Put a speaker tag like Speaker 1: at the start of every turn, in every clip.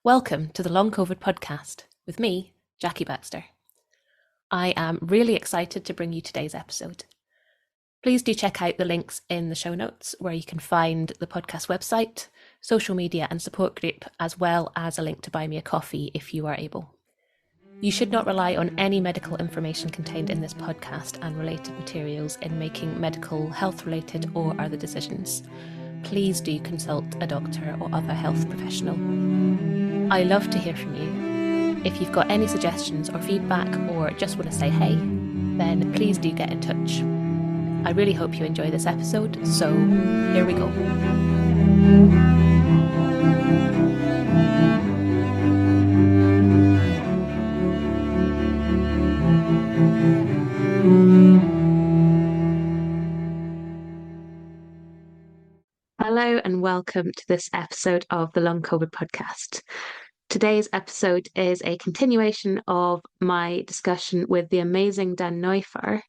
Speaker 1: Welcome to the Long COVID podcast with me, Jackie Baxter. I am really excited to bring you today's episode. Please do check out the links in the show notes where you can find the podcast website, social media and support group, as well as a link to buy me a coffee if you are able. You should not rely on any medical information contained in this podcast and related materials in making medical, health-related or other decisions. Please do consult a doctor or other health professional. I love to hear from you. If you've got any suggestions or feedback or just want to say hey, then please do get in touch. I really hope you enjoy this episode, so here we go. Hello and welcome to this episode of the Long COVID podcast. Today's episode is a continuation of my discussion with the amazing Dan Neuffer,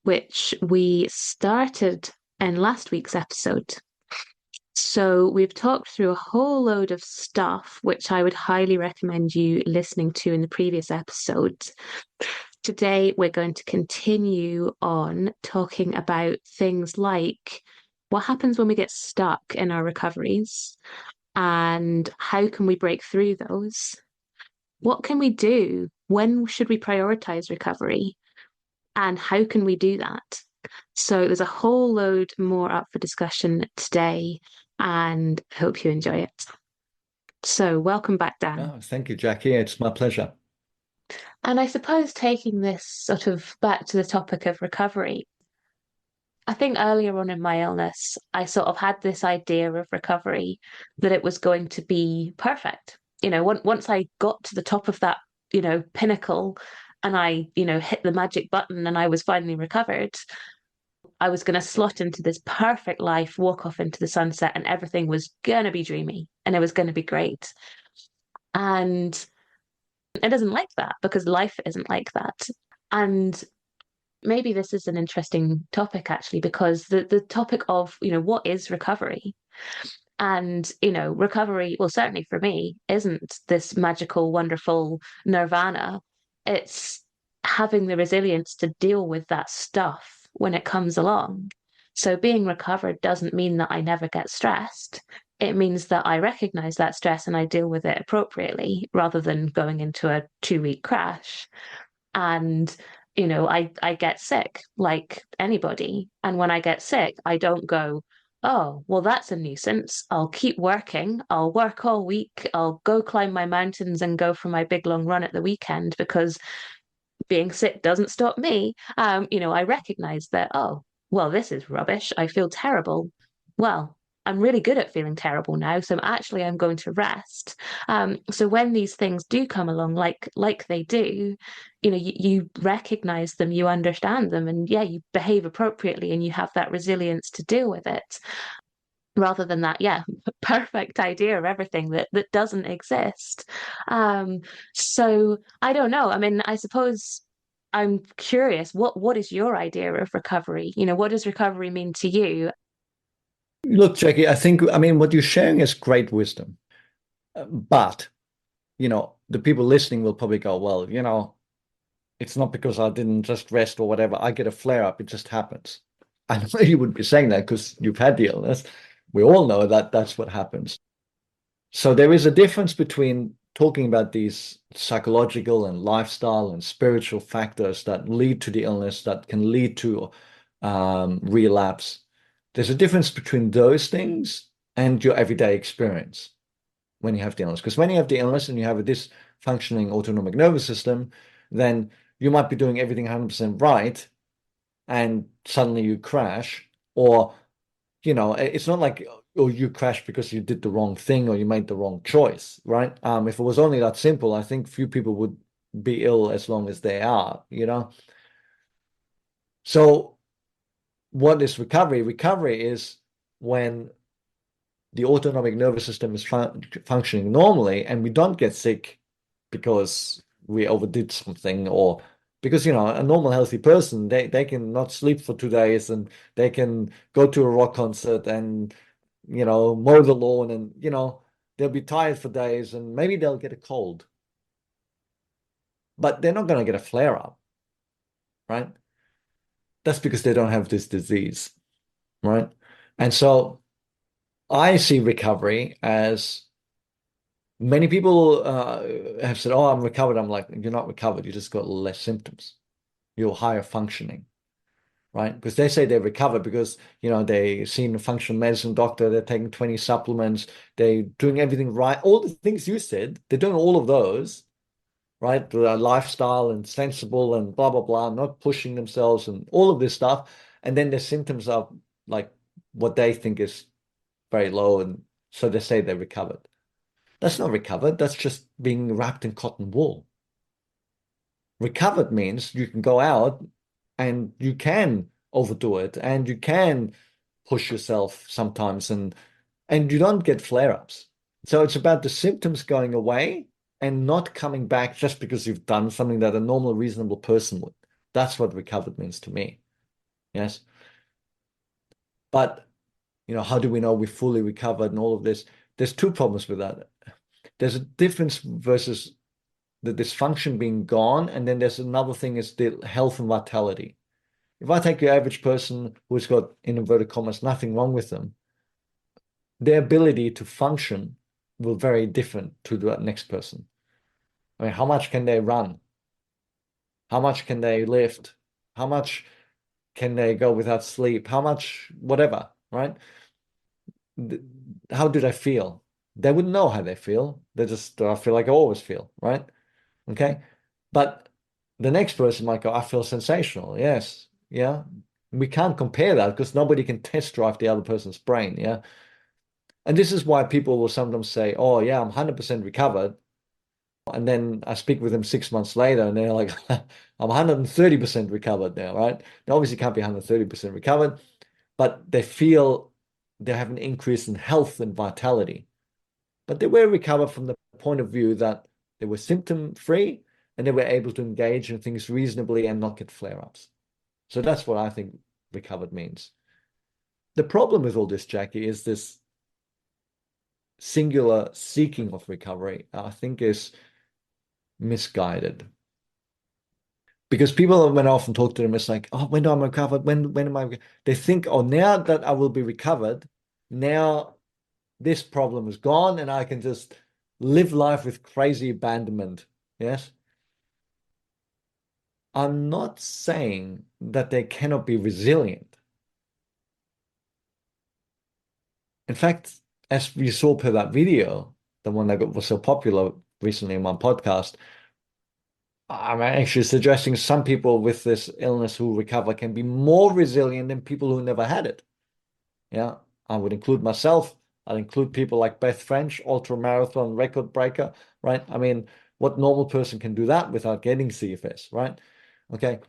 Speaker 1: which we started in last week's episode. So we've talked through a whole load of stuff, which I would highly recommend you listening to in the previous episodes. Today, we're going to continue on talking about things like what happens when we get stuck in our recoveries and how can we break through those? What can we do? When should we prioritize recovery? And how can we do that? So there's a whole load more up for discussion today, and I hope you enjoy it. So welcome back, Dan.
Speaker 2: Oh, thank you, Jackie. It's my pleasure.
Speaker 1: And I suppose taking this sort of back to the topic of recovery, I think earlier on in my illness, I sort of had this idea of recovery that it was going to be perfect. Once I got to the top of that, pinnacle and I, hit the magic button and I was finally recovered, I was going to slot into this perfect life, walk off into the sunset, and everything was going to be dreamy and it was going to be great. And it isn't like that because life isn't like that. And maybe this is an interesting topic actually, because the topic of, what is recovery? And, recovery, well, certainly for me, isn't this magical, wonderful nirvana. It's having the resilience to deal with that stuff when it comes along. So being recovered doesn't mean that I never get stressed. It means that I recognize that stress and I deal with it appropriately rather than going into a 2-week crash. And I get sick like anybody. And when I get sick, I don't go, oh, well, that's a nuisance. I'll keep working. I'll work all week. I'll go climb my mountains and go for my big long run at the weekend because being sick doesn't stop me. I recognize that, oh, well, this is rubbish. I feel terrible. Well, I'm really good at feeling terrible now, so actually I'm going to rest. So when these things do come along, like they do, you recognize them, you understand them, and yeah, you behave appropriately, and you have that resilience to deal with it, rather than that, perfect idea of everything that doesn't exist. So I don't know. I mean, I suppose I'm curious. What is your idea of recovery? What does recovery mean to you?
Speaker 2: Look, Jackie, I mean, what you're sharing is great wisdom. But, the people listening will probably go, well, it's not because I didn't just rest or whatever. I get a flare up. It just happens. I know you wouldn't be saying that because you've had the illness. We all know that that's what happens. So there is a difference between talking about these psychological and lifestyle and spiritual factors that lead to the illness, that can lead to relapse. There's a difference between those things and your everyday experience when you have the illness. Because when you have the illness and you have a dysfunctioning autonomic nervous system, then you might be doing everything 100% right and suddenly you crash. Or, it's not like, oh, you crashed because you did the wrong thing or you made the wrong choice, right? If it was only that simple, I think few people would be ill as long as they are, So what is recovery? Recovery is when the autonomic nervous system is functioning normally and we don't get sick because we overdid something, or because, a normal healthy person, they can not sleep for 2 days and they can go to a rock concert and, mow the lawn and, they'll be tired for days and maybe they'll get a cold, but they're not going to get a flare up, right? That's because they don't have this disease, right? And so I see recovery as many people have said, "Oh, I'm recovered." I'm like, "You're not recovered. You just got less symptoms. You're higher functioning." Right? Because they say they recover because, they seen a functional medicine doctor, they're taking 20 supplements, they're doing everything right. All the things you said, they're doing all of those, right? The lifestyle and sensible and blah, blah, blah, not pushing themselves and all of this stuff. And then their symptoms are like what they think is very low. And so they say they recovered. That's not recovered. That's just being wrapped in cotton wool. Recovered means you can go out and you can overdo it and you can push yourself sometimes and you don't get flare-ups. So it's about the symptoms going away and not coming back just because you've done something that a normal, reasonable person would. That's what recovered means to me. Yes. But, how do we know we fully recovered and all of this? There's two problems with that. There's a difference versus the dysfunction being gone, and then there's another thing is the health and vitality. If I take your average person who's got, in inverted commas, nothing wrong with them, their ability to function will vary different to the next person. I mean, how much can they run? How much can they lift? How much can they go without sleep? How much, whatever, right? How do they feel? They wouldn't know how they feel. They just feel like I always feel, right? Okay. But the next person might go, I feel sensational. Yes. Yeah. We can't compare that because nobody can test drive the other person's brain. Yeah. And this is why people will sometimes say, oh, yeah, I'm 100% recovered. And then I speak with them 6 months later and they're like, I'm 130% recovered now, right? They obviously can't be 130% recovered, but they feel they have an increase in health and vitality. But they were recovered from the point of view that they were symptom free and they were able to engage in things reasonably and not get flare ups. So that's what I think recovered means. The problem with all this, Jackie, is this singular seeking of recovery, I think is misguided. Because people, when I often talk to them, it's like, oh, when do I recover? When am I? They think, oh, now that I will be recovered, now this problem is gone and I can just live life with crazy abandonment. Yes. I'm not saying that they cannot be resilient. In fact, as we saw per that video, the one that was so popular recently in my podcast, I'm actually suggesting some people with this illness who recover can be more resilient than people who never had it. Yeah, I would include myself. I'd include people like Beth French, ultra marathon record breaker, right? I mean, what normal person can do that without getting CFS, right? Okay.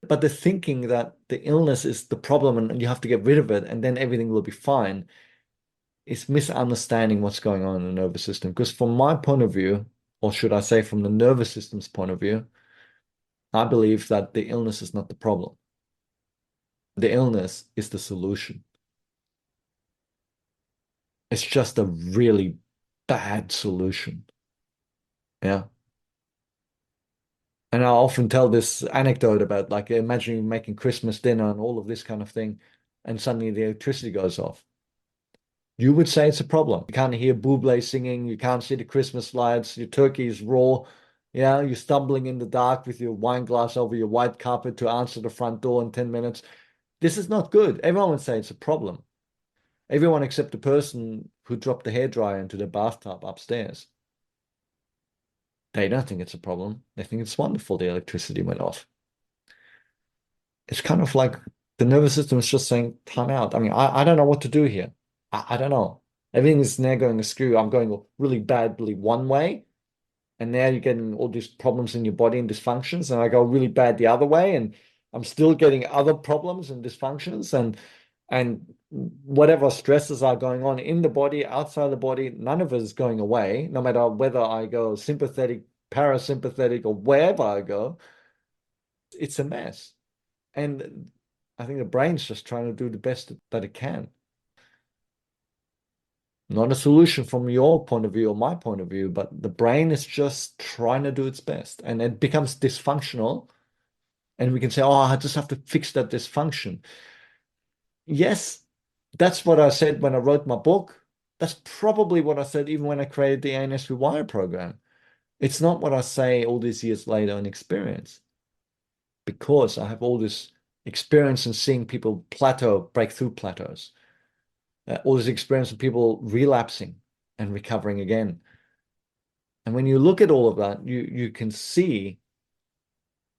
Speaker 2: But the thinking that the illness is the problem and you have to get rid of it and then everything will be fine is misunderstanding what's going on in the nervous system. Because from my point of view, or should I say from the nervous system's point of view, I believe that the illness is not the problem. The illness is the solution. It's just a really bad solution. Yeah. And I often tell this anecdote about like imagining making Christmas dinner and all of this kind of thing, and suddenly the electricity goes off. You would say it's a problem. You can't hear Buble singing, you can't see the Christmas lights, your turkey is raw. Yeah, you're stumbling in the dark with your wine glass over your white carpet to answer the front door in 10 minutes. This is not good. Everyone would say it's a problem. Everyone except the person who dropped the hairdryer into the bathtub upstairs. They don't think it's a problem. They think it's wonderful the electricity went off. It's kind of like the nervous system is just saying, time out. I mean, I don't know what to do here. I don't know. Everything is now going askew. I'm going really badly one way, and now you're getting all these problems in your body and dysfunctions, and I go really bad the other way, and I'm still getting other problems and dysfunctions, and whatever stresses are going on in the body, outside the body, none of it is going away, no matter whether I go sympathetic, parasympathetic, or wherever I go. It's a mess. And I think the brain's just trying to do the best that it can. Not a solution from your point of view or my point of view, but the brain is just trying to do its best. And it becomes dysfunctional. And we can say, oh, I just have to fix that dysfunction. Yes, that's what I said when I wrote my book. That's probably what I said even when I created the ANS Rewire program. It's not what I say all these years later in experience, because I have all this experience in seeing people plateau, break through plateaus, all this experience of people relapsing and recovering again. And when you look at all of that, you can see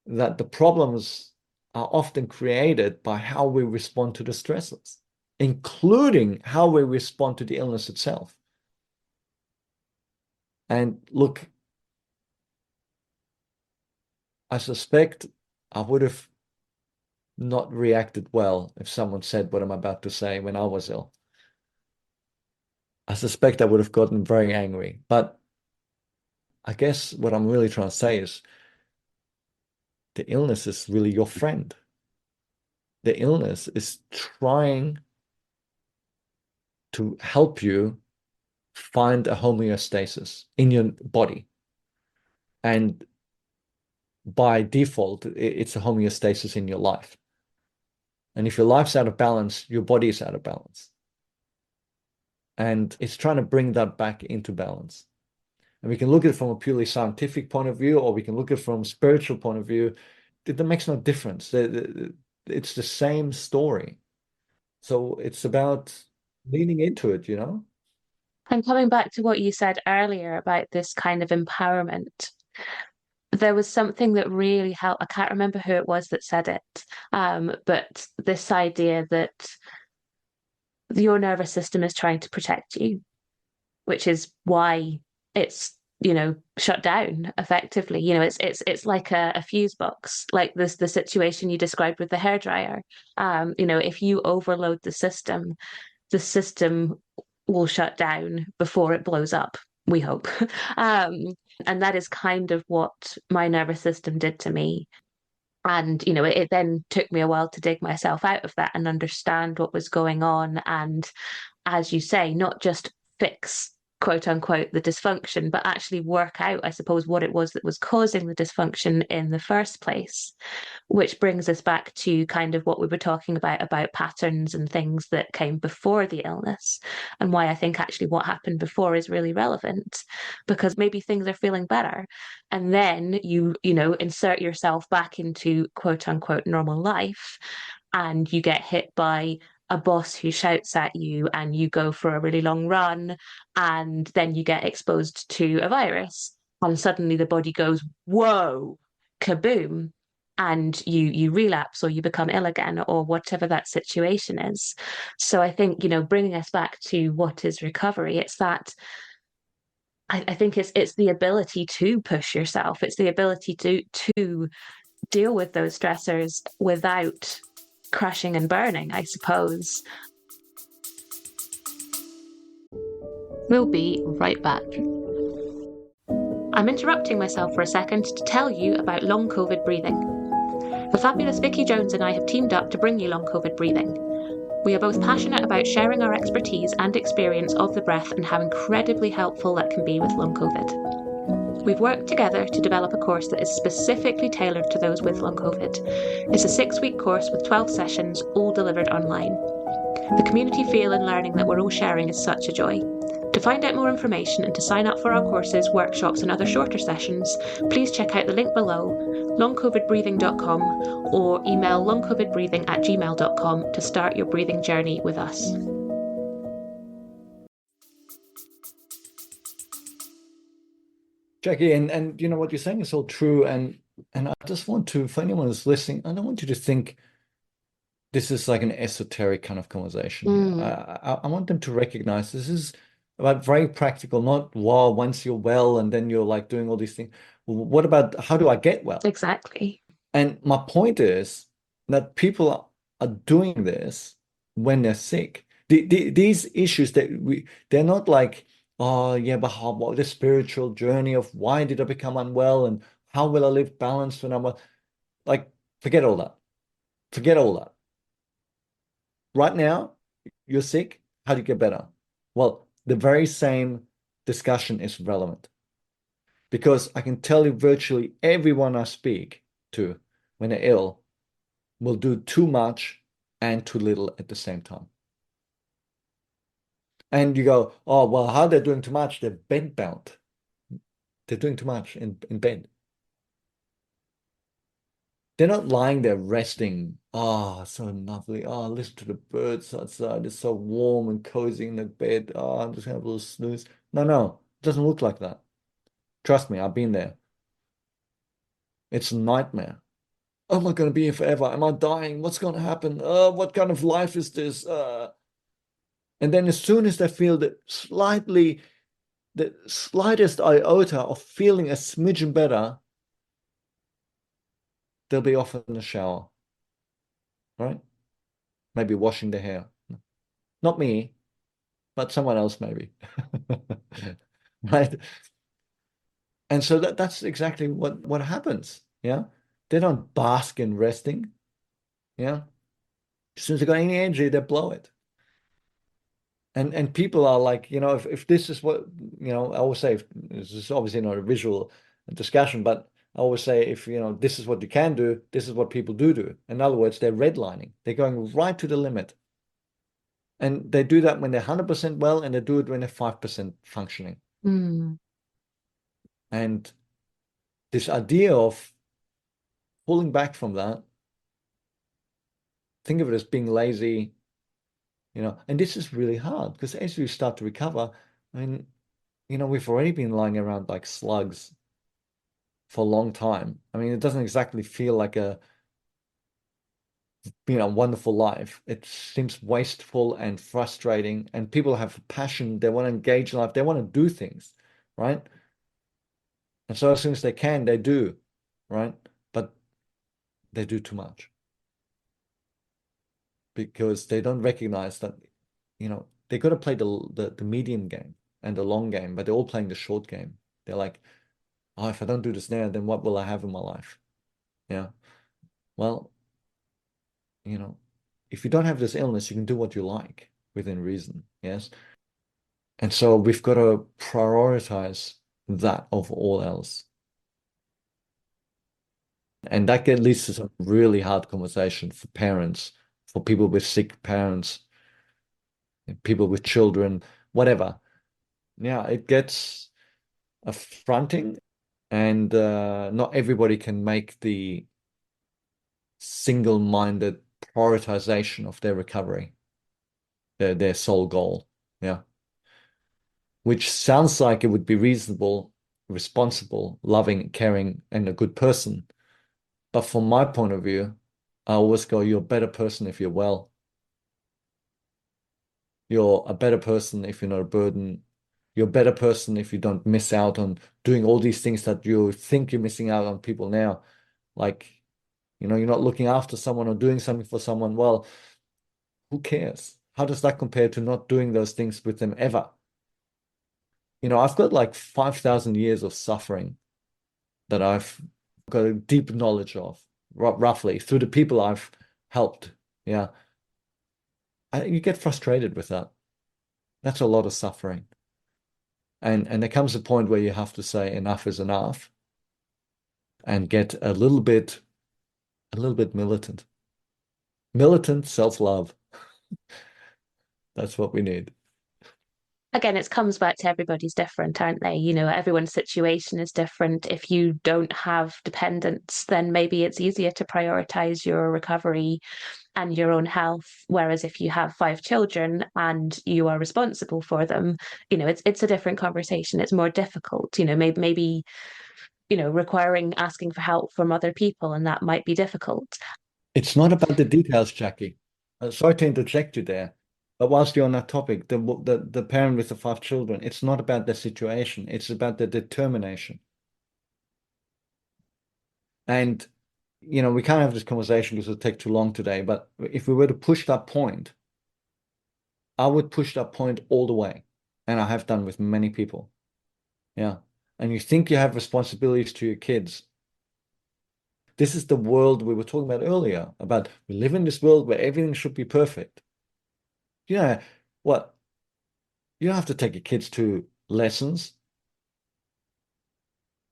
Speaker 2: that the problems are often created by how we respond to the stresses, including how we respond to the illness itself. And look, I suspect I would have not reacted well if someone said what I'm about to say when I was ill. I suspect I would have gotten very angry. But I guess what I'm really trying to say is the illness is really your friend. The illness is trying to help you find a homeostasis in your body. And by default, it's a homeostasis in your life. And if your life's out of balance, your body is out of balance. And it's trying to bring that back into balance. And we can look at it from a purely scientific point of view, or we can look at it from a spiritual point of view. That makes no difference. It's the same story. So it's about leaning into it, you know?
Speaker 1: And coming back to what you said earlier about this kind of empowerment, there was something that really helped. I can't remember who it was that said it, but this idea that your nervous system is trying to protect you, which is why it's shut down effectively. It's like a fuse box, like the situation you described with the hairdryer. If you overload the system will shut down before it blows up, we hope. um, and that is kind of what my nervous system did to me. And, it then took me a while to dig myself out of that and understand what was going on. And as you say, not just fix, quote unquote, the dysfunction, but actually work out, I suppose, what it was that was causing the dysfunction in the first place. Which brings us back to kind of what we were talking about patterns and things that came before the illness, and why I think actually what happened before is really relevant, because maybe things are feeling better. And then insert yourself back into quote unquote normal life, and you get hit by a boss who shouts at you, and you go for a really long run, and then you get exposed to a virus, and suddenly the body goes, whoa, kaboom, and you relapse or you become ill again or whatever that situation is. So I think, bringing us back to what is recovery, it's that I think it's the ability to push yourself. It's the ability to deal with those stressors without crashing and burning, I suppose. We'll be right back. I'm interrupting myself for a second to tell you about long COVID breathing. The fabulous Vicky Jones and I have teamed up to bring you long COVID breathing. We are both passionate about sharing our expertise and experience of the breath and how incredibly helpful that can be with long COVID. We've worked together to develop a course that is specifically tailored to those with long COVID. It's a 6-week course with 12 sessions, all delivered online. The community feel and learning that we're all sharing is such a joy. To find out more information and to sign up for our courses, workshops and other shorter sessions, please check out the link below, longcovidbreathing.com, or email longcovidbreathing@gmail.com to start your breathing journey with us.
Speaker 2: Jackie, and you know what you're saying is all true. And I just want to, for anyone who's listening, I don't want you to think this is like an esoteric kind of conversation here. I want them to recognize this is about very practical, not wow, once you're well and then you're like doing all these things. What about how do I get well?
Speaker 1: Exactly.
Speaker 2: And my point is that people are doing this when they're sick. These issues they're not like, oh yeah, but how about the spiritual journey of why did I become unwell and how will I live balanced when I'm like, forget all that. Forget all that. Right now, you're sick. How do you get better? Well, the very same discussion is relevant because I can tell you virtually everyone I speak to when they're ill will do too much and too little at the same time. And you go, oh, well, how they're doing too much? They're bed bound. They're doing too much in bed. They're not lying there resting. Oh, so lovely. Oh, listen to the birds outside. It's so warm and cozy in the bed. Oh, I'm just gonna have a little snooze. No, no, it doesn't look like that. Trust me, I've been there. It's a nightmare. Am I going to be here forever? Am I dying? What's going to happen? What kind of life is this? And then as soon as they feel the slightest iota of feeling a smidgen better, they'll be off in the shower, right? Maybe washing their hair. Not me, but someone else maybe. Right? And so that's exactly what happens. Yeah. They don't bask in resting. Yeah. As soon as they got any energy, they blow it. And people are like, if this is what, I always say, this is obviously not a visual discussion, but I always say, if, this is what you can do, this is what people do. In other words, they're redlining. They're going right to the limit. And they do that when they're 100% well, and they do it when they're 5% functioning.
Speaker 1: Mm.
Speaker 2: And this idea of pulling back from that, think of it as being lazy, and this is really hard because as you start to recover, I mean, we've already been lying around like slugs for a long time. I mean, it doesn't exactly feel like a wonderful life. It seems wasteful and frustrating, and people have passion. They want to engage in life. They want to do things, right? And so as soon as they can, they do, right? But they do too much because they don't recognize that, they got to play the medium game and the long game, but they're all playing the short game. They're like, oh, if I don't do this now, then what will I have in my life? Yeah. Well, you know, if you don't have this illness, you can do what you like within reason. Yes. And so we've got to prioritize that over all else. And that leads to some really hard conversation for parents, for people with sick parents, people with children, whatever. Yeah, it gets affronting, and not everybody can make the single-minded prioritization of their recovery, their sole goal. Yeah. Which sounds like it would be reasonable, responsible, loving, caring, and a good person. But from my point of view, I always go, you're a better person if you're well. You're a better person if you're not a burden. You're a better person if you don't miss out on doing all these things that you think you're missing out on people now. Like, you're not looking after someone or doing something for someone. Well, who cares? How does that compare to not doing those things with them ever? I've got like 5,000 years of suffering that I've got a deep knowledge of, roughly, through the people I've helped. Yeah. You get frustrated with that. That's a lot of suffering. And there comes a point where you have to say enough is enough and get a little bit militant. Militant self-love. That's what we need.
Speaker 1: Again, it comes back to everybody's different, aren't they? Everyone's situation is different. If you don't have dependents, then maybe it's easier to prioritize your recovery and your own health. Whereas if you have five children and you are responsible for them, it's a different conversation. It's more difficult. Maybe requiring asking for help from other people, and that might be difficult.
Speaker 2: It's not about the details, Jackie. Sorry to interject you there, but whilst you're on that topic, the parent with the five children, it's not about the situation. It's about the determination. And we can't have this conversation because it'll take too long today. But if we were to push that point, I would push that point all the way, and I have done with many people. Yeah. And you think you have responsibilities to your kids. This is the world we were talking about earlier, about we live in this world where everything should be perfect. You know what? You don't have to take your kids to lessons.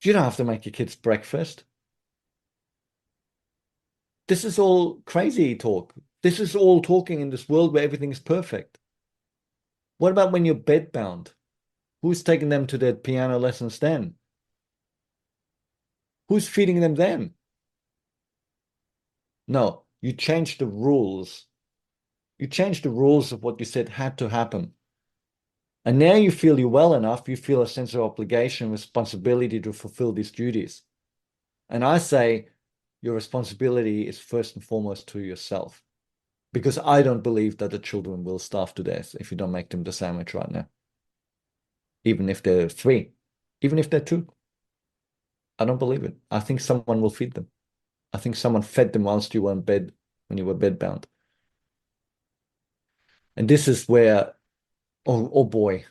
Speaker 2: You don't have to make your kids breakfast. This is all crazy talk. This is all talking in this world where everything is perfect. What about when you're bedbound? Who's taking them to their piano lessons then? Who's feeding them then? No, you change the rules. You change the rules of what you said had to happen. And now you feel you're well enough, you feel a sense of obligation, responsibility to fulfill these duties. And I say your responsibility is first and foremost to yourself. Because I don't believe that the children will starve to death if you don't make them the sandwich right now. Even if they're 3, even if they're 2. I don't believe it. I think someone will feed them. I think someone fed them whilst you were in bed, when you were bedbound. And this is where, oh boy,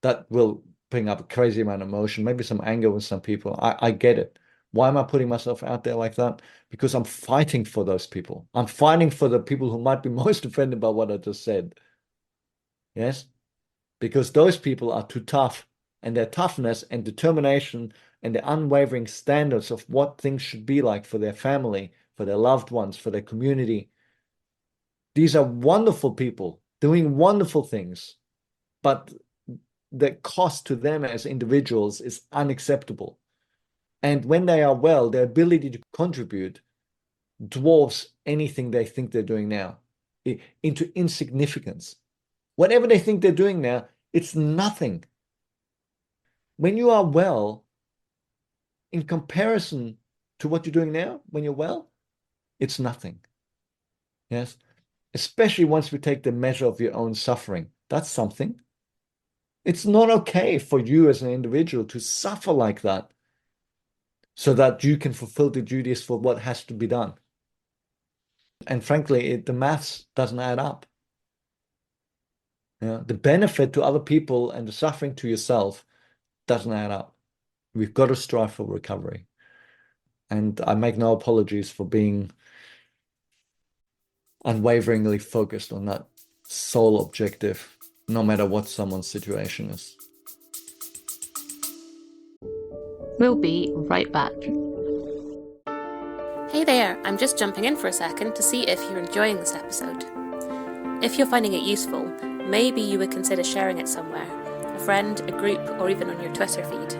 Speaker 2: that will bring up a crazy amount of emotion, maybe some anger with some people. I get it. Why am I putting myself out there like that? Because I'm fighting for those people. I'm fighting for the people who might be most offended by what I just said. Yes? Because those people are too tough, and their toughness and determination and their unwavering standards of what things should be like for their family, for their loved ones, for their community. These are wonderful people doing wonderful things, but the cost to them as individuals is unacceptable. And when they are well, their ability to contribute dwarfs anything they think they're doing now into insignificance. Whatever they think they're doing now, it's nothing. When you are well, in comparison to what you're doing now, when you're well, it's nothing. Yes. Especially once we take the measure of your own suffering. That's something. It's not okay for you as an individual to suffer like that so that you can fulfill the duties for what has to be done. And frankly, the maths doesn't add up. The benefit to other people and the suffering to yourself doesn't add up. We've got to strive for recovery. And I make no apologies for being unwaveringly focused on that sole objective, no matter what someone's situation is.
Speaker 1: We'll be right back.
Speaker 3: Hey there, I'm just jumping in for a second to see if you're enjoying this episode. If you're finding it useful, maybe you would consider sharing it somewhere, a friend, a group, or even on your Twitter feed.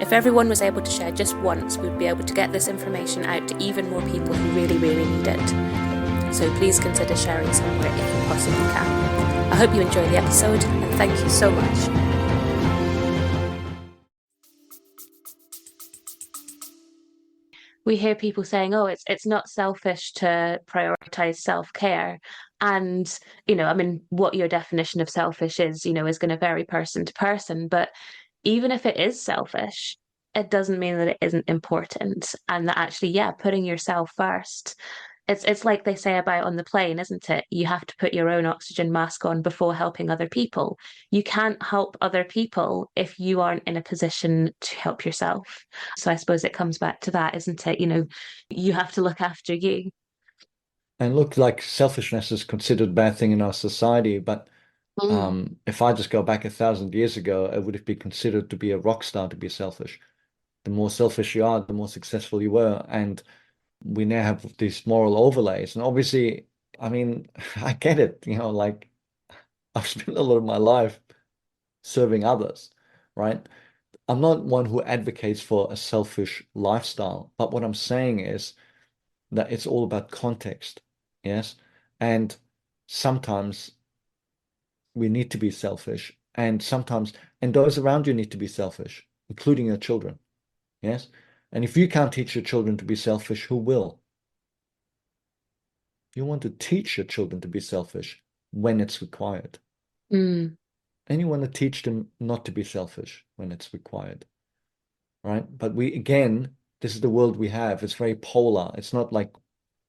Speaker 3: If everyone was able to share just once, we'd be able to get this information out to even more people who really, really need it. So please consider sharing somewhere if you possibly can. I hope you enjoy the episode, and thank you so much.
Speaker 1: We hear people saying, "Oh, it's not selfish to prioritize self-care." And, I mean, what your definition of selfish is going to vary person to person. But even if it is selfish, it doesn't mean that it isn't important. And that actually, yeah, putting yourself first. It's like they say about on the plane, isn't it? You have to put your own oxygen mask on before helping other people. You can't help other people if you aren't in a position to help yourself. So I suppose it comes back to that, isn't it? You have to look after you.
Speaker 2: And look, like selfishness is considered a bad thing in our society, but
Speaker 1: Mm.
Speaker 2: if I just go back 1,000 years ago, it would have been considered to be a rock star to be selfish. The more selfish you are, the more successful you were. And we now have these moral overlays. And obviously, I mean, I get it, like I've spent a lot of my life serving others, right? I'm not one who advocates for a selfish lifestyle, but what I'm saying is that it's all about context, yes? And sometimes we need to be selfish, and those around you need to be selfish, including your children, yes? And if you can't teach your children to be selfish, who will? You want to teach your children to be selfish when it's required.
Speaker 1: Mm.
Speaker 2: And you want to teach them not to be selfish when it's required, right? But again, this is the world we have. It's very polar. It's not like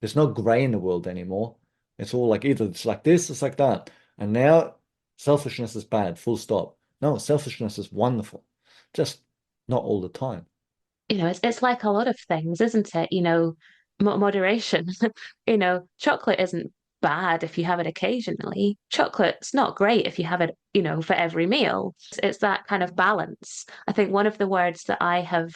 Speaker 2: there's no gray in the world anymore. It's all like either it's like this, it's like that. And now selfishness is bad, full stop. No, selfishness is wonderful, just not all the time.
Speaker 1: It's like a lot of things, isn't it? Moderation. Chocolate isn't bad if you have it occasionally. Chocolate's not great if you have it, for every meal. It's that kind of balance. I think one of the words that I have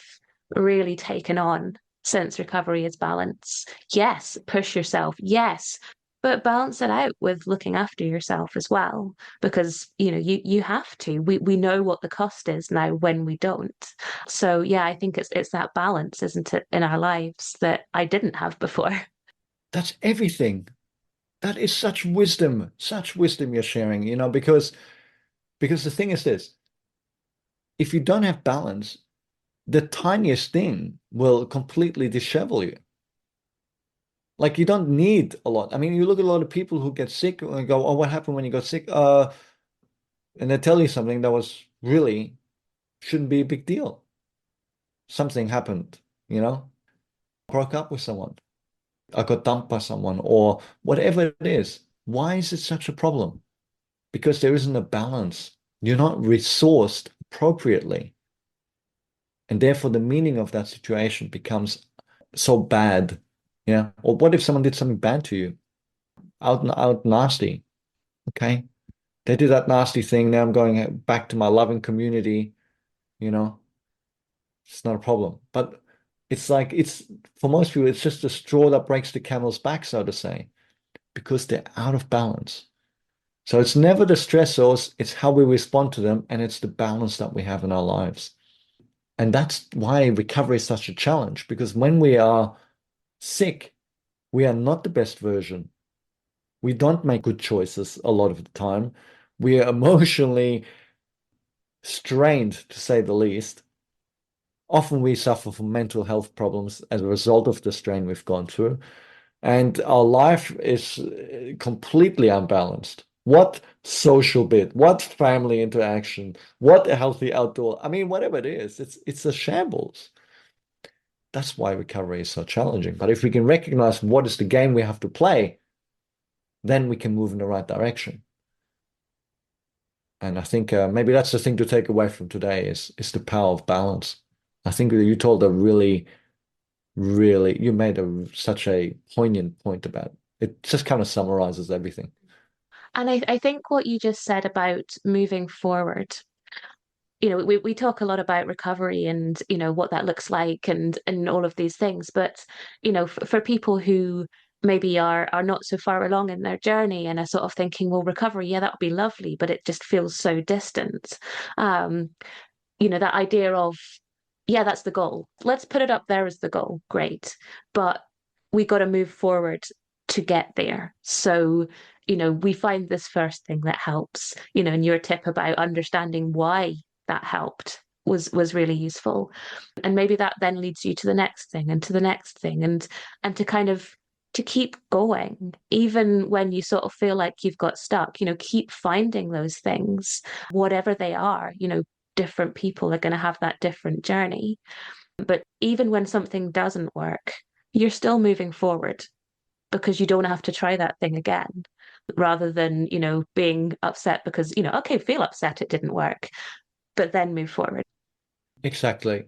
Speaker 1: really taken on since recovery is balance. Yes, push yourself. Yes, but balance it out with looking after yourself as well, because you have to. We know what the cost is now when we don't. So yeah, I think it's that balance, isn't it, in our lives that I didn't have before.
Speaker 2: That's everything. That is such wisdom you're sharing, because the thing is this, if you don't have balance, the tiniest thing will completely dishevel you. Like you don't need a lot. I mean, you look at a lot of people who get sick and go, "Oh, what happened when you got sick?" And they tell you something that was really shouldn't be a big deal. Something happened, broke up with someone, I got dumped by someone, or whatever it is. Why is it such a problem? Because there isn't a balance. You're not resourced appropriately. And therefore, the meaning of that situation becomes so bad. Yeah. Or what if someone did something bad to you? Out and out nasty. Okay. They did that nasty thing. Now I'm going back to my loving community. You know, it's not a problem. But it's like, for most people, it's just the straw that breaks the camel's back, so to say, because they're out of balance. So it's never the stressors, it's how we respond to them, and it's the balance that we have in our lives. And that's why recovery is such a challenge, because when we are sick, we are not the best version. We don't make good choices a lot of the time. We are emotionally strained, to say the least. Often we suffer from mental health problems as a result of the strain we've gone through. And our life is completely unbalanced. What social bit, what family interaction, what a healthy outdoor, I mean, whatever it is, it's a shambles. That's why recovery is so challenging. But if we can recognize what is the game we have to play, then we can move in the right direction. And I think maybe that's the thing to take away from today is the power of balance. I think you told a really, you made such a poignant point about it. It just kind of summarizes everything.
Speaker 1: And I think what you just said about moving forward, we talk a lot about recovery and, what that looks like and all of these things. But, for people who maybe are not so far along in their journey and are sort of thinking, well, recovery, yeah, that would be lovely, but it just feels so distant. That idea of, yeah, that's the goal. Let's put it up there as the goal. Great. But we got to move forward to get there. So, we find this first thing that helps, and your tip about understanding why that helped was really useful. And maybe that then leads you to the next thing and to the next thing and to kind of to keep going, even when you sort of feel like you've got stuck, keep finding those things, whatever they are, different people are going to have that different journey. But even when something doesn't work, you're still moving forward because you don't have to try that thing again, rather than, being upset because, okay, feel upset it didn't work, but then move forward.
Speaker 2: Exactly.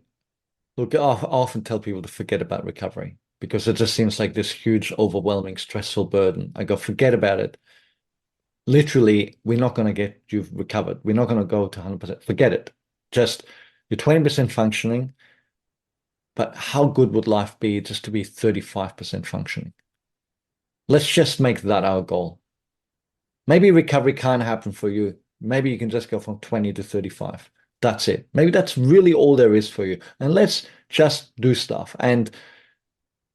Speaker 2: Look, I often tell people to forget about recovery because it just seems like this huge, overwhelming, stressful burden. I go, forget about it. Literally, we're not going to get you recovered. We're not going to go to 100%. Forget it. Just you're 20% functioning, but how good would life be just to be 35% functioning? Let's just make that our goal. Maybe recovery can't happen for you. Maybe you can just go from 20 to 35. That's it. Maybe that's really all there is for you. And let's just do stuff. And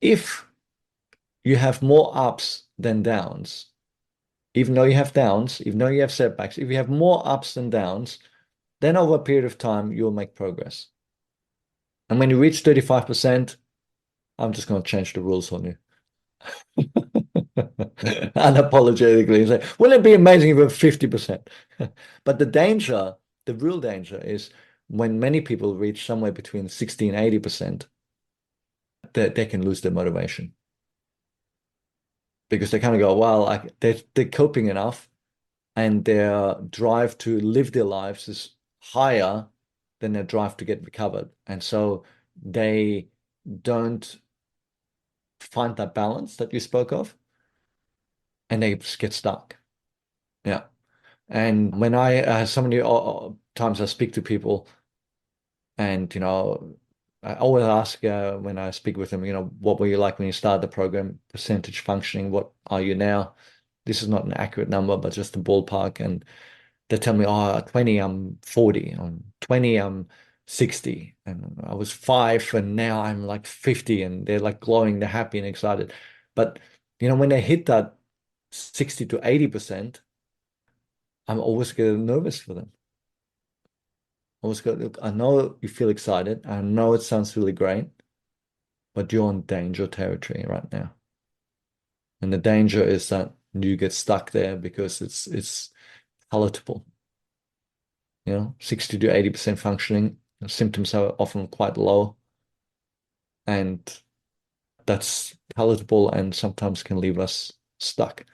Speaker 2: if you have more ups than downs, even though you have downs, even though you have setbacks, if you have more ups than downs, then over a period of time, you'll make progress. And when you reach 35%, I'm just going to change the rules on you. Unapologetically say, wouldn't it be amazing if we were 50%? But the real danger is when many people reach somewhere between 60 and 80%, they can lose their motivation. Because they kind of go, well, they're coping enough and their drive to live their lives is higher than their drive to get recovered. And so they don't find that balance that you spoke of. and they just get stuck. Yeah. And when so many times I speak to people, and I always ask when I speak with them, what were you like when you started the program? Percentage functioning, what are you now? This is not an accurate number, but just a ballpark. And they tell me, oh, at 20, I'm 40. On 20, I'm 60. And I was 5, and now I'm like 50. And they're like glowing, they're happy and excited. But, when they hit that 60 to 80%, I'm always getting nervous for them. Always go, look, I know you feel excited. I know it sounds really great, but you're on danger territory right now. And the danger is that you get stuck there because it's palatable. 60 to 80% functioning. The symptoms are often quite low, and that's palatable and sometimes can leave us stuck.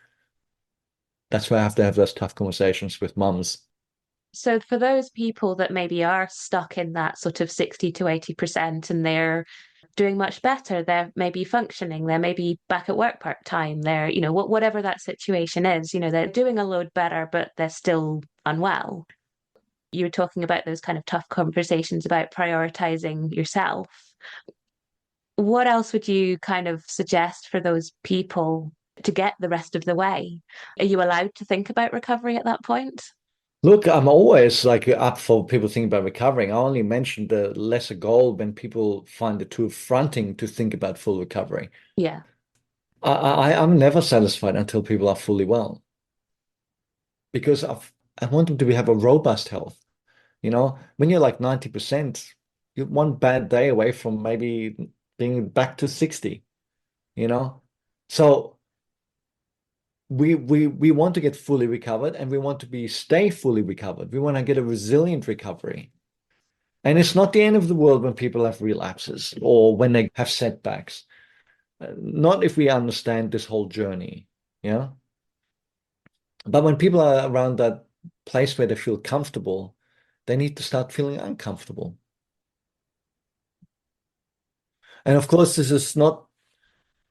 Speaker 2: That's why I have to have those tough conversations with mums.
Speaker 1: So for those people that maybe are stuck in that sort of 60 to 80% and they're doing much better, they're maybe functioning, they're maybe back at work part-time, they're, whatever that situation is, they're doing a load better, but they're still unwell. You were talking about those kind of tough conversations about prioritizing yourself. What else would you kind of suggest for those people to get the rest of the way? Are you allowed to think about recovery at that point?
Speaker 2: Look, I'm always like up for people thinking about recovering. I only mentioned the lesser goal when people find it too affronting to think about full recovery.
Speaker 1: Yeah.
Speaker 2: I'm never satisfied until people are fully well, because I want them to have a robust health. When you're like 90%, you're one bad day away from maybe being back to 60, you know? So we want to get fully recovered, and we want to stay fully recovered. We want to get a resilient recovery. And it's not the end of the world when people have relapses or when they have setbacks. Not if we understand this whole journey, yeah? But when people are around that place where they feel comfortable, they need to start feeling uncomfortable. And of course, this is not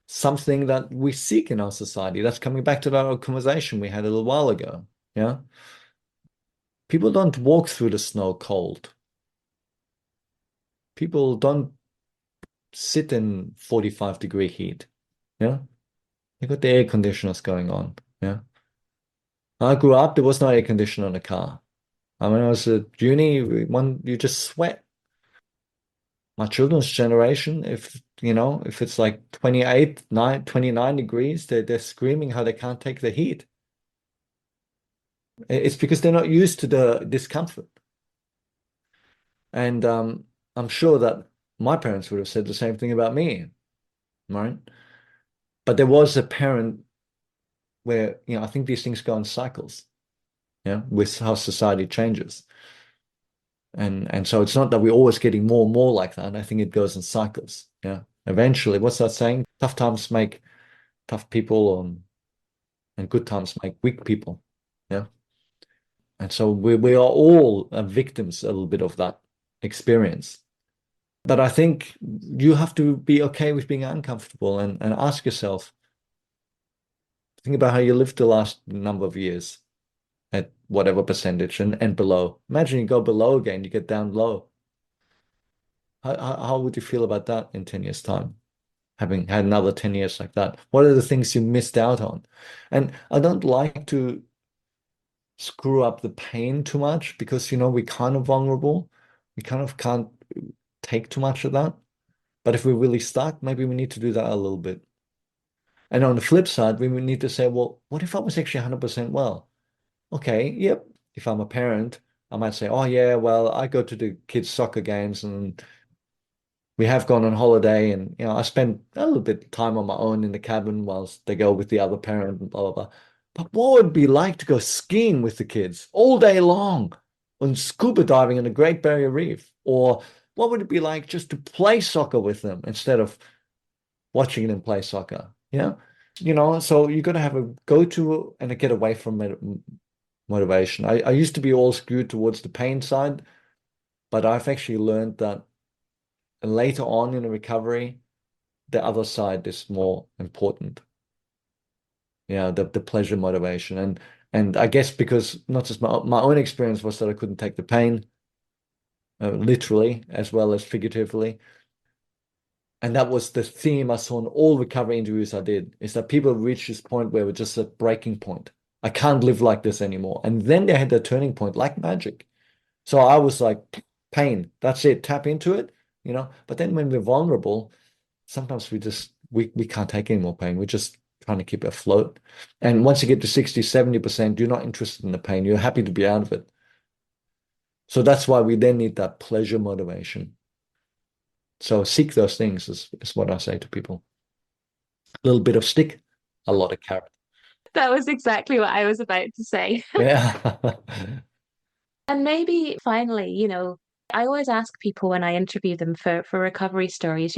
Speaker 2: something that we seek in our society. That's coming back to that conversation we had a little while ago. Yeah. People don't walk through the snow cold. People don't sit in 45-degree heat. Yeah. They got the air conditioners going on. Yeah. I grew up, there was no air conditioner in the car. I mean, I was at uni, you just sweat. My children's generation, if it's like 29 degrees, they're screaming how they can't take the heat. It's because they're not used to the discomfort. And I'm sure that my parents would have said the same thing about me, right? But there was a parent where, I think these things go in cycles, with how society changes. And so it's not that we're always getting more and more like that. I think it goes in cycles. Yeah. Eventually, what's that saying? Tough times make tough people, and good times make weak people. Yeah. And so we are all victims a little bit of that experience. But I think you have to be okay with being uncomfortable, and ask yourself, think about how you lived the last number of years at whatever percentage and below. Imagine you go below again, you get down low. How would you feel about that in 10 years' time? Having had another 10 years like that? What are the things you missed out on? And I don't like to screw up the pain too much, because, we're kind of vulnerable. We kind of can't take too much of that. But if we're really stuck, maybe we need to do that a little bit. And on the flip side, we would need to say, well, what if I was actually 100% well? Okay, yep. If I'm a parent, I might say, oh, yeah, well, I go to the kids' soccer games, and we have gone on holiday, and I spend a little bit of time on my own in the cabin whilst they go with the other parent, and blah, blah, blah. But what would it be like to go skiing with the kids all day long, and scuba diving in the Great Barrier Reef? Or what would it be like just to play soccer with them instead of watching them play soccer? Yeah. So you got to have a go-to and a get away from motivation. I used to be all skewed towards the pain side, but I've actually learned that later on in the recovery, the other side is more important. the pleasure motivation. And I guess because not just my own experience was that I couldn't take the pain, literally as well as figuratively. And that was the theme I saw in all recovery interviews I did, is that people reach this point where it's just a breaking point. I can't live like this anymore. And then they had their turning point like magic. So I was like, pain, that's it, tap into it, But then when we're vulnerable, sometimes we can't take any more pain. We're just trying to keep it afloat. And once you get to 60, 70%, you're not interested in the pain. You're happy to be out of it. So that's why we then need that pleasure motivation. So seek those things is what I say to people. A little bit of stick, a lot of carrot.
Speaker 1: That was exactly what I was about to say.
Speaker 2: Yeah.
Speaker 1: And maybe finally, I always ask people when I interview them for recovery stories,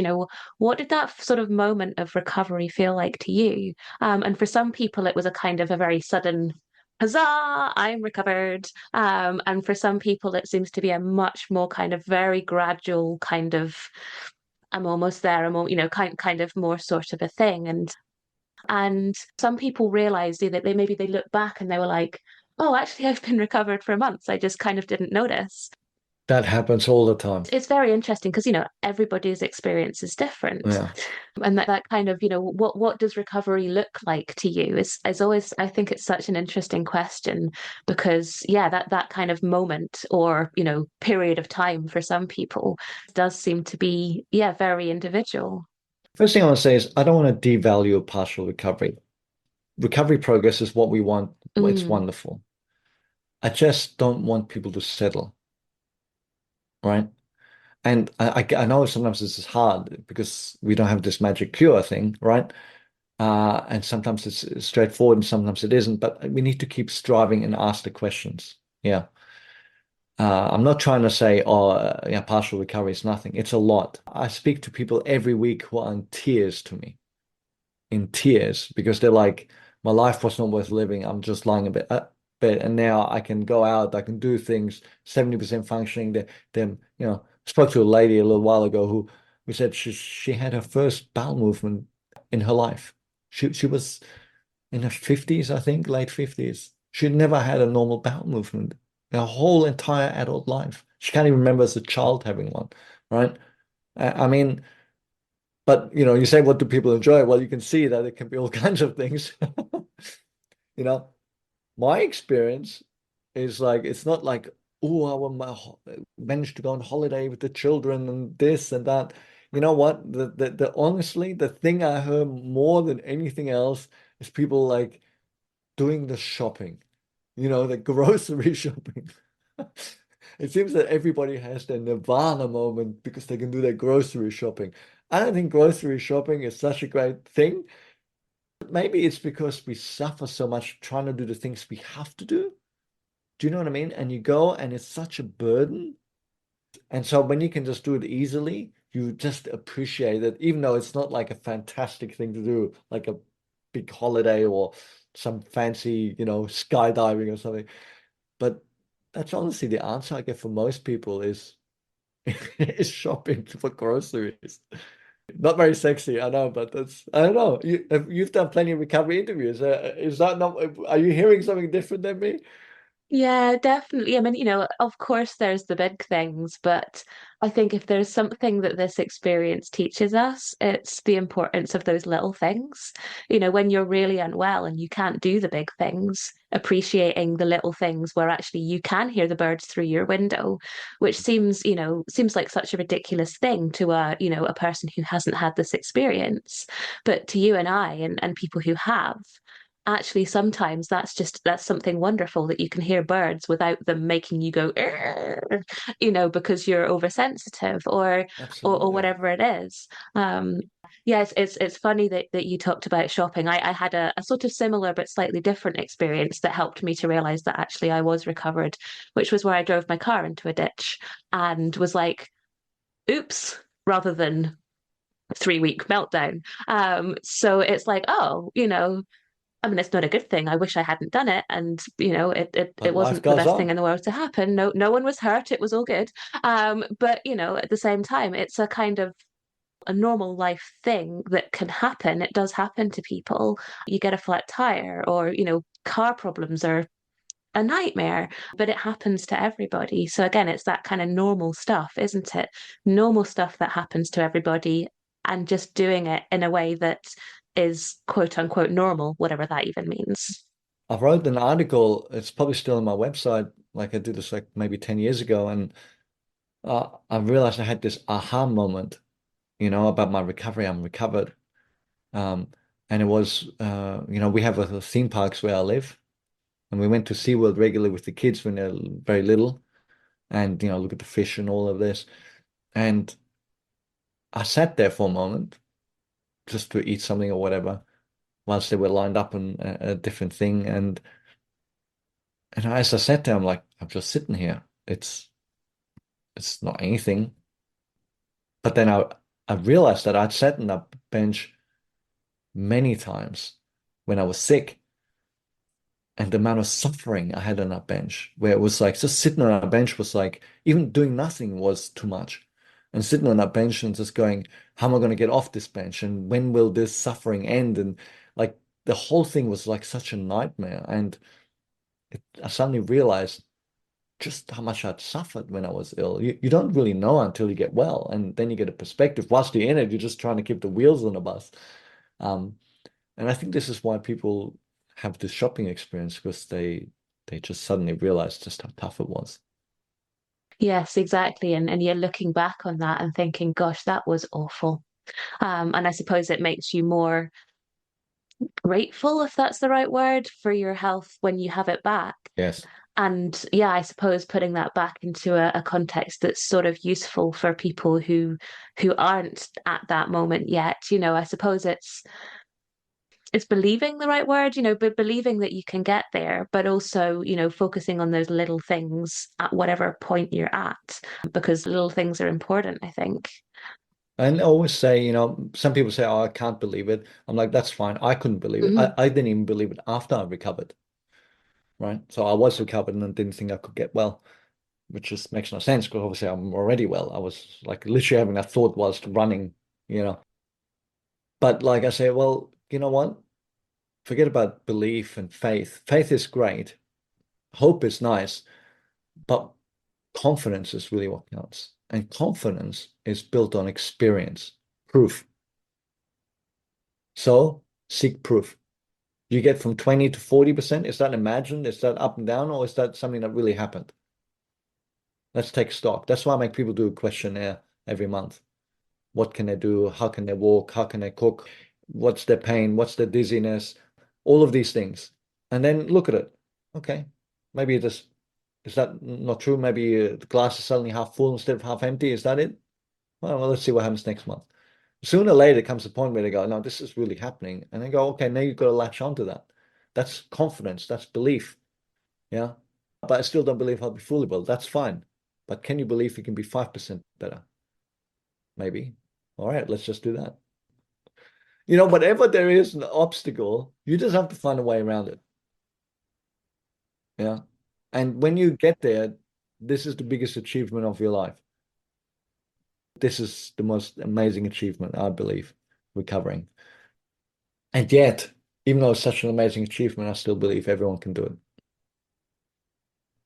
Speaker 1: what did that sort of moment of recovery feel like to you? And for some people, it was a kind of a very sudden, huzzah, I'm recovered. And for some people, it seems to be a much more kind of very gradual kind of, I'm almost there, kind of more sort of a thing. And some people realize that they look back and they were like, oh, actually, I've been recovered for months. I just kind of didn't notice.
Speaker 2: That happens all the time.
Speaker 1: It's very interesting because, everybody's experience is different.
Speaker 2: Yeah.
Speaker 1: And that kind of, what does recovery look like to you is always, I think it's such an interesting question because, yeah, that kind of moment or, period of time for some people does seem to be, yeah, very individual.
Speaker 2: First thing I want to say is I don't want to devalue partial recovery. Recovery progress is what we want. It's
Speaker 1: Mm.
Speaker 2: wonderful. I just don't want people to settle, right? And I know sometimes this is hard because we don't have this magic cure thing, right? And sometimes it's straightforward and sometimes it isn't, but we need to keep striving and ask the questions. Yeah. I'm not trying to say, oh, yeah, partial recovery is nothing. It's a lot. I speak to people every week who are in tears to me, in tears, because they're like, my life was not worth living. I'm just lying a bit, and now I can go out, I can do things, 70% functioning. Then, spoke to a lady a little while ago who said she had her first bowel movement in her life. She was in her 50s, I think, late 50s. She'd never had a normal bowel movement her whole entire adult life. She can't even remember as a child having one, right? I mean, but you say, what do people enjoy? Well, you can see that it can be all kinds of things. You know, my experience is like it's not like, oh, managed to go on holiday with the children and this and that. You know what? The honestly, the thing I heard more than anything else is people like doing the shopping, the grocery shopping. It seems that everybody has their nirvana moment because they can do their grocery shopping. I don't think grocery shopping is such a great thing. Maybe it's because we suffer so much trying to do the things we have to do. Do you know what I mean? And you go and it's such a burden. And so when you can just do it easily, you just appreciate it, even though it's not like a fantastic thing to do, like a big holiday or some fancy, skydiving or something. But that's honestly the answer I get from most people is is shopping for groceries. Not very sexy, I know, but I don't know. You've done plenty of recovery interviews. Is that not, are you hearing something different than me?
Speaker 1: Yeah, definitely. I mean, of course there's the big things, but I think if there's something that this experience teaches us, it's the importance of those little things. When you're really unwell and you can't do the big things, appreciating the little things where actually you can hear the birds through your window, which seems like such a ridiculous thing to a person who hasn't had this experience. But to you and I and people who have, actually sometimes that's something wonderful that you can hear birds without them making you go "Arr," because you're oversensitive or
Speaker 2: Absolutely.
Speaker 1: whatever it is. Yeah, it's funny that you talked about shopping. I had a sort of similar but slightly different experience that helped me to realize that actually I was recovered, which was where I drove my car into a ditch and was like, oops, rather than 3-week meltdown. So it's like, oh, I mean, it's not a good thing. I wish I hadn't done it. And, it
Speaker 2: But life
Speaker 1: wasn't the
Speaker 2: goes
Speaker 1: best thing
Speaker 2: on.
Speaker 1: in the world to happen. No one was hurt. It was all good. But, at the same time, it's a kind of a normal life thing that can happen. It does happen to people. You get a flat tire, or, car problems are a nightmare, but it happens to everybody. So again, it's that kind of normal stuff, isn't it? Normal stuff that happens to everybody, and just doing it in a way that is quote unquote normal, whatever that even means.
Speaker 2: I wrote an article, it's probably still on my website, like I did this like maybe 10 years ago, and I realized I had this aha moment, about my recovery. I'm recovered. Um, and it was, we have a theme parks where I live, and we went to SeaWorld regularly with the kids when they're very little, and, look at the fish and all of this. And I sat there for a moment just to eat something or whatever, whilst they were lined up on a different thing. And as I sat there, I'm like, I'm just sitting here. It's not anything. But then I realized that I'd sat on that bench many times when I was sick, and the amount of suffering I had on that bench, where it was like just sitting on that bench was like even doing nothing was too much. And sitting on that bench and just going, how am I going to get off this bench? And when will this suffering end? And like the whole thing was like such a nightmare. And I suddenly realized just how much I'd suffered when I was ill. You don't really know until you get well. And then you get a perspective. Whilst you're in it, you're just trying to keep the wheels on the bus. Um, and I think this is why people have this shopping experience, because they just suddenly realize just how tough it was.
Speaker 1: Yes, exactly. And you're looking back on that and thinking, gosh, that was awful. And I suppose it makes you more grateful, if that's the right word, for your health when you have it back.
Speaker 2: Yes.
Speaker 1: And yeah, I suppose putting that back into a context that's sort of useful for people who aren't at that moment yet. I suppose it's believing the right word, but believing that you can get there, but also, focusing on those little things at whatever point you're at, because little things are important, I think.
Speaker 2: And I always say, some people say, oh, I can't believe it. I'm like, that's fine. I couldn't believe it.
Speaker 1: Mhm.
Speaker 2: I didn't even believe it after I recovered, right? So I was recovered and didn't think I could get well, which just makes no sense because obviously I'm already well. I was like literally having that thought whilst running, you know. But like I say, well, you know what? Forget about belief and faith. Faith is great. Hope is nice, but confidence is really what counts. And confidence is built on experience, proof. So seek proof. You get from 20 to 40%. Is that imagined? Is that up and down? Or is that something that really happened? Let's take stock. That's why I make people do a questionnaire every month. What can they do? How can they walk? How can they cook? What's their pain? What's their dizziness? All of these things. And then look at it. Okay, maybe this is that not true? Maybe the glass is suddenly half full instead of half empty. Is that it? Well, let's see what happens next month. Sooner or later comes a point where they go, no, this is really happening. And they go, okay, now you've got to latch onto that. That's confidence. That's belief. Yeah. But I still don't believe I'll be fully well. That's fine. But can you believe you can be 5% better? Maybe. All right, let's just do that. Whatever there is an obstacle, you just have to find a way around it. Yeah. And when you get there, this is the biggest achievement of your life. This is the most amazing achievement, I believe, recovering. And yet, even though it's such an amazing achievement, I still believe everyone can do it.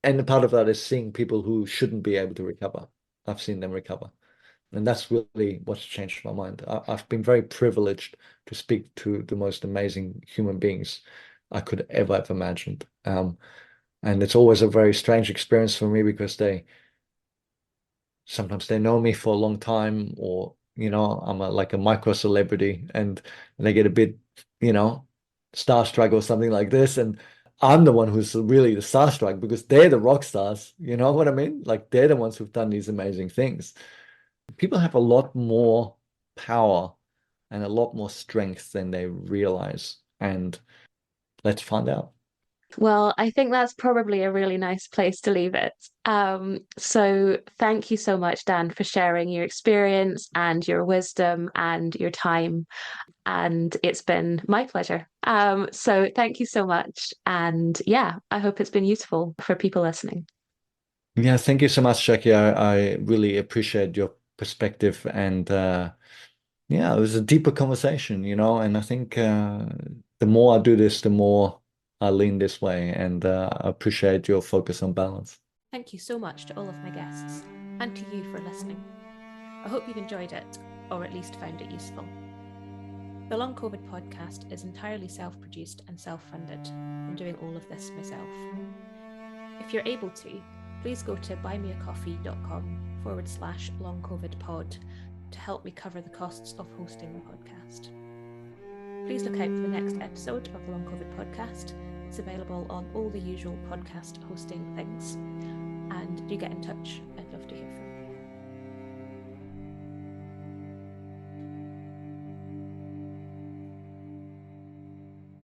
Speaker 2: And a part of that is seeing people who shouldn't be able to recover. I've seen them recover. And that's really what's changed my mind. I've been very privileged to speak to the most amazing human beings I could ever have imagined. And it's always a very strange experience for me because sometimes they know me for a long time, or I'm like a micro celebrity, and they get a bit starstruck or something like this, and I'm the one who's really the starstruck because they're the rock stars. You know what I mean? Like they're the ones who've done these amazing things. People have a lot more power and a lot more strength than they realize, and let's find out.
Speaker 1: Well, I think that's probably a really nice place to leave it. So thank you so much, Dan, for sharing your experience and your wisdom and your time. And it's been my pleasure. So thank you so much. And yeah, I hope it's been useful for people listening.
Speaker 2: Yeah, thank you so much, Jackie. I really appreciate your perspective, and Yeah, it was a deeper conversation, and I think the more I do this, the more I lean this way, and I appreciate your focus on balance.
Speaker 3: Thank you so much to all of my guests, and to you for listening. I hope you've enjoyed it, or at least found it useful. The Long COVID podcast is entirely self-produced and self-funded. I'm doing all of this myself. If you're able to, please go to buymeacoffee.com/longcovidpod to help me cover the costs of hosting the podcast. Please look out for the next episode of the Long COVID podcast. It's available on all the usual podcast hosting things. And do get in touch